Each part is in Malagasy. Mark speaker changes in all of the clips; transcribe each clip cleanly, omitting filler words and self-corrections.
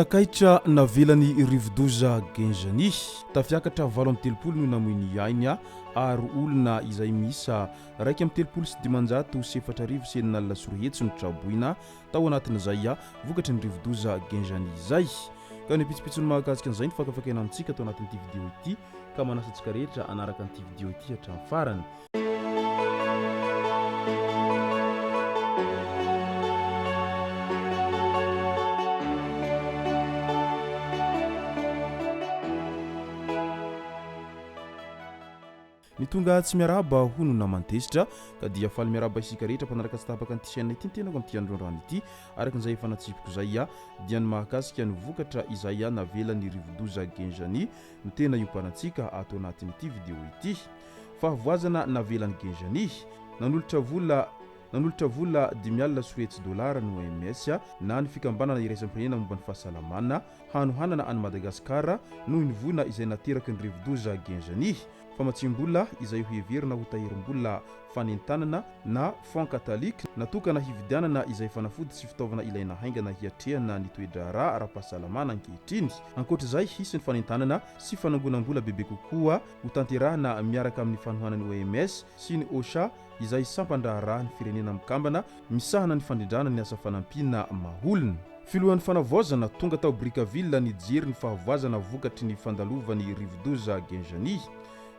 Speaker 1: takaitra navelany Rivodoza genjany tafiakatra 7 no namoiny ainy ary olona izay misa 1 sy 4 senina lasorohetsy no traboina tao anatin'izay vokatry ny Rivodoza genjany izay ka ny pitsopitsony mahakasika an'izay ny fakafakena amintsika tao anatin'ity vidéo ity ka manasantsika rehetra anaraka an'ity vidéo ity hatramin'ny farany. Nitonga tsy miaraba hono namantesitra ka dia faly miaraba isika rehetra mpanaraka tsy tapaka an'ity Chaine ity tenako amin'ity andron-drano ity araka an'izay efa natsipiko izay dia ny mahakasika ny vokatra izay navelan'ny Rivodoza genjany no tena iompanatsika ato anatin'ity vidéo ity. Fahavoazana navelan'ny genjany nanolotra vola $10 no OMS na ny fikambanana iraisam-pirenena momba ny fahasalamana hanohanana any Madagasikara noho ny voina izay nateraky ny Rivodoza genjany. Famatsimbola izay hoheverina ho tahirim-bola fanentanana na fond catholique natokana hividianana izay fanafody sy fitaovana ilaina haingana hiatrehana ny toetra ara-pahasalamana ankehitriny. Ankoatr'izay hisy ny fanentanana sy fanangonam-bola bebe kokoa ho tanterahana miaraka amin'ny fanohanan'ny OMS sy ny OCHA izay sampandraharaha ny firenena mikambana misahana ny fandrindrana ny asa fanampiana maholona. Filohan'ny fanavaozana tonga tao Brickaville nijery ny fahavoazana vokatry ny fandalovan'ny Rivodoza genjany.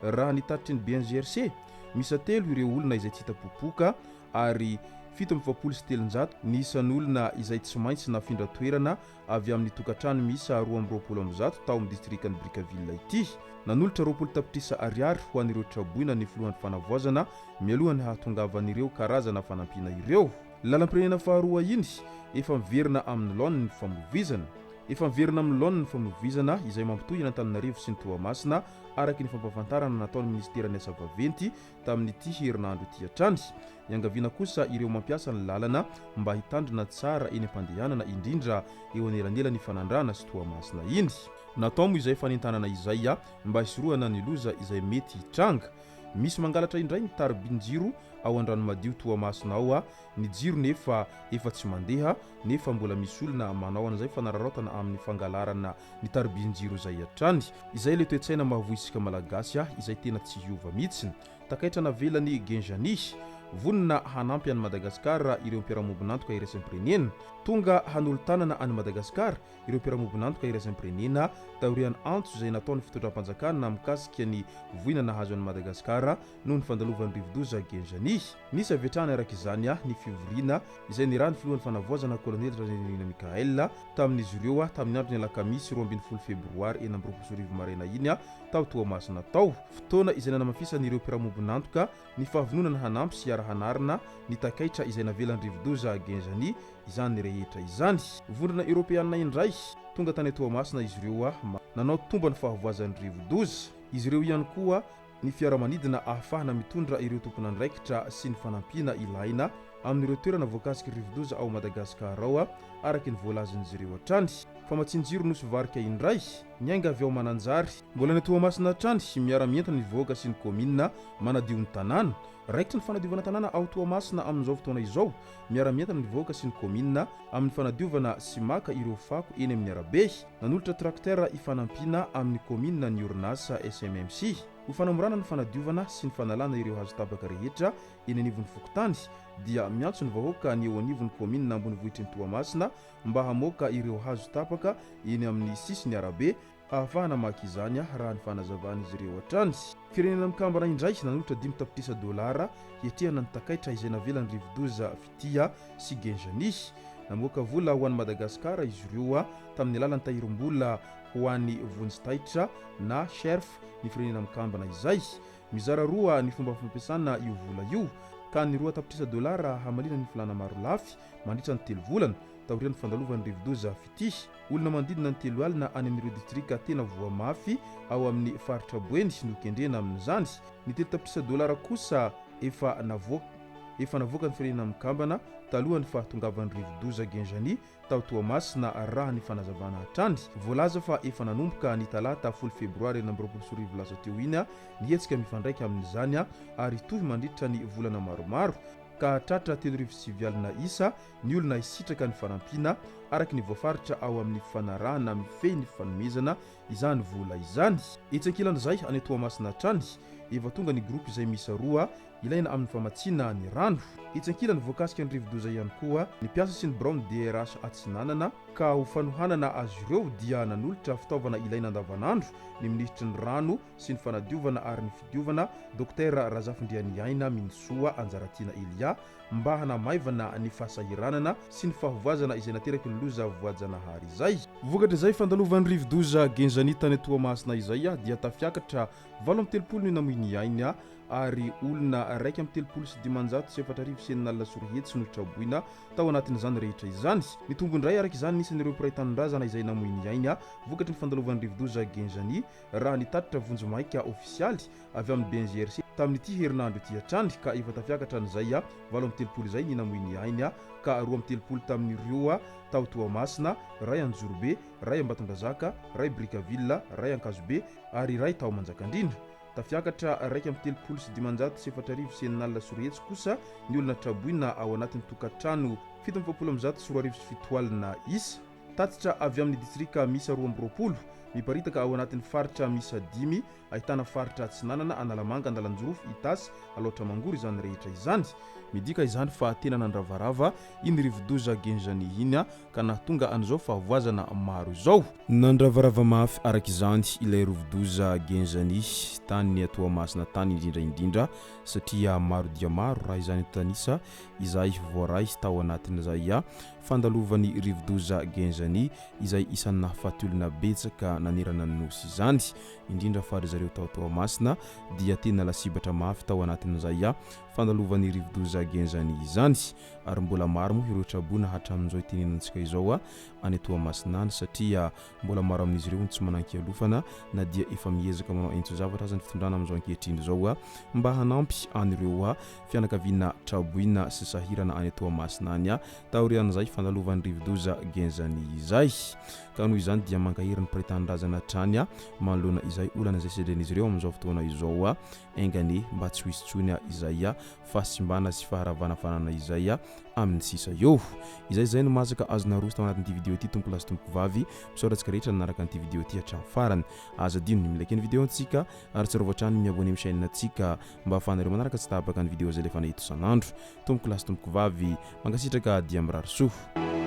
Speaker 1: Raha nitatry ny BNGRC misy 3 ireo olona izay tsy hita popoka ary 777 ny isan'olona izay tsy maintsy nafindra toerana avy amin'ny tokantrano misy 220 tao amin'ny distriktan'ny Brickaville ity. Nanolotra 20 tapitrisa ariary ho an'ireo traboina ny filohan'ny fanavaozana mialohany hahatongavan'ireo karazana fanampiana ireo. Lalam-pirenena faharoa iny efa miverina amin'ny laoniny famovizana. Izay mampitohy Antananarivo sy ny Toamasina araky ny fampafantarana nataon'ny ministeran'ny asa vaventy tamin'ity herinandro ity hatrany. Iangaviana kosa ireo mampiasa ny lalana mba hitandrina tsara eny am-pandehanana indrindra eo anelanelan'ny fanandrana sy Toamasina iny. Natao moa izay fanentanana izay mba hisorohana ny loza izay mety hitranga. Misy mangalatra indray ny taribin-jiro ao an-drano madio Toamasina ao ny jiro nefa efa tsy mandeha nefa mbola misy olona manao an'izay fanararaotana amin'ny fangalarana ny taribin-jiro izay hatrany. Izay le toe-tsaina mahavoisika malagasy izay tena tsy hiova mihitsiny. Takaitra navelany genjany vonina hanampy any Madagasikara ireo mpiara-mobonantoka iraisam-pirenena. Tonga hanolo-tanana any Madagasikara ireo mpiara-mobonantoka iraisam-pirenena taorian'ny antso izay nataon'ny fitondram-panjakana mikasika ny voina nahazo any Madagasikara noho ny fandalovan'ny Rivodoza genjany. Nisy avetrany araka izany ny fivoriana izay nirahany filohan'ny fanavaozana kolonely Razenina Mikaela tamin'izy ireo tamin'ny andro ny alakamisy 12 febroary 2024 maraina iny tao Toamasina tao. Fotoana izay nanamafisan'ireo mpiara-mobonantoka ny fahavononana hanampy sy hanarina ny takaitra izay navelan'ny Rivodoza genjany izany rehetra izany. Vondrona Europeana indray tonga tany Toamasina izy ireo nanao tomba ny fahavoazan'ny Rivodoza. Izy ireo ihany koa ny fiaramanidina ahafahana mitondra ireo tompon'andraikitra sy ny fanampiana ilaina amin'ireo toerana voakasiky Rivodoza ao Madagasikara ao araky ny voalazan'izy ireo hatrany. Famatsinjiro nosy varika indray niainga avy ao Mananjary mbola ny Toamasina hatrany miara-mientana ny voaka sy ny komina manadio ny tanàna. Raikitra ny fanadiovana tanàna ao Toamasina amin'izao fotoana izao miara-mientana ny voaka sy ny komina amin'ny fanadiovana sy maka ireo fako eny amin'ny arabe. Nanolotra trakter ifanampiana amin'ny komina ny orinasa SMMC ho fanamorana ny fanadiovana sy ny fanalana ireo hazo tapaka rehetra eny anivon'ny fokotany dia miantso ny vahoaka ny eo anivon'ny komina ambony vohitry ny Toamasina mba hamoaka ireo hazo tapaka eny amin'ny sisiny arabe ahafahana maka izany raha ny fanazavana izy ireo hatrany. Firenena mikambana indray nanolotra $10 tapitrisa hiatrehana ny takaitra izay navelan'ny Rivodoza fitia sy genjany. Namoaka vola ho an'ny Madagasikara izy ireo tamin'ny alalan'ny tahirim-bola ho an'ny vonjitaitra na sherf ny firenena mikambana izay. Mizara roa ny fomba fampiasana io vola io ka ny $2 tapitrisa hamalina ny filana maro lafy mandritra ny 3 volana taorian'ny fandalovan'ny Rivodoza fity. Olona mandidina ny 3 alina any amin'ireo distrika tena voamafy ao amin'ny faritra Boeny no kendrena amin'izany. Ny $3 tapitrisa kosa efa navoaka ny firenena mikambana talohan'ny fahatongavan'ny Rivodoza genjany tao Toamasina raha ny fanazavana hatrany. Voalaza fa efa nanomboka ny talata 10 febroary 2024 lasa teo iny ny hetsika mifandraika amin'izany ary toy mandritra ny volana maromaro ka tratra 3,700 isa ny olona isitraka ny fanampina araky ny voafaritra ao amin'ny fanarahana mifehy ny fanomezana izany vola izany. Itsankilan'izay any Toamasina trany efa tonga ny groupe izay misy roa ilaina amin'ny famatsiana ny rano. Itsankilany voakasika ny Rivodoza ihany koa ny piasa sy ny Brown DRH atsinanana ka ho fanohanana azy ireo dia nanolotra fitaovana ilaina andavanandro ny ministry ny rano sy ny fanadiovana ary ny fidiovana Dr Razafindrianiaina Minsoa Anjaratiana Elia mba hanamaivana ny fahasahiranana sy ny fahovazana izay nateraky ny loza voajanahary izay. Vokatra izay fandalovan'ny Rivodoza Genzani tany Toamasina izay dia tafiakatra 7 ny namoiny aina ary olona 1,7 sy enina sorihetsy no traboina tao anatin'izany rehetra izany. Ny tombondray araky izany nisan'ireo piraitanindrazana izay namoiny aina vokatry ny fandalovan'ny Rivodoza Genzani raha nitatitra vonjomaika ofisialy avy amin'ny BNGRC tamin'ity herinandro ity hatrany ka efa tafiakatra an'izay 17 izay ny namoiny aina ka 12 tamin'ny Rioa tao Toamasina, ray Anjorobe, ray Ambatondrazaka, ray Brikaville, ray Ankazobe ary ray tao Manjakandrina. Tafiakatra 1,7 sy enina sorihetsy kosa ny olona traboina ao anatin'ny tokantrano 17,7 isa. Tatitra avy amin'ny distrika misa 20 miparitaka ao anatin'ny faritra misa 10 ahitana faritra Atsinanana, Analamanga, Andalanjorofo, Itasy, Aloatra Mangory izany rehetra izany. Midika izany fa tena nandravarava iny Rivodoza Genzani iny ka nahatonga an'izao fahavoazana maro izao. Nandravarava mafy araky izany ilay Rivodoza Genzani tany Toamasina tany indrindra satria maro dia maro raha izany tanisa izay voaray tao anatin'izay fandalovan'ny Rivodoza Genzani izay isan'ny nahafatolona betsaka nanerana ny nosy izany indrindra fa ry zareo tao Toamasina dia tena lasibatra mafy tao anatin'izay fandalovan'ny Rivodoza Genzani izany ary mbola maro moa ireo trabona hatramin'izao tenenantsika izao any Toamasina satria mbola maro amin'izy ireo tsy manan-kialofana na dia efa miezaka manao entso zavatra azy ny fitondrana amin'izao ankehitriny izao mba hanampy an'ireo fianakaviana traboina sy sahirana any Toamasina any taorian'izay fandalovan'ny Rivodoza Genzani izay. Ka noho izany dia mankahirany piraitanindrazana trany manoloana izay olana izay sedren'izy ireo amin'izao fotoana izao engane mba tsy hoisy tsony izay fahasimbana sy faharavana fanana izay amin'ny sisa eo. Izay no masaka azona roso tao anatin'ity vidéo ity tompo lasy tompo vavy misaoratsika rehetra nanaraka an'ity vidéo ity hatramin'ny farany. Aza dino ny milaiky ny vidéo antsika ary tsy rovatrany miabone amin'ny chaîne antsika mba ahafahanareo manaraka tsy tabaka ny vidéo izay lefa nahito sanandro. Tompo lasy tompo vavy mankasitraka dia mirary soa.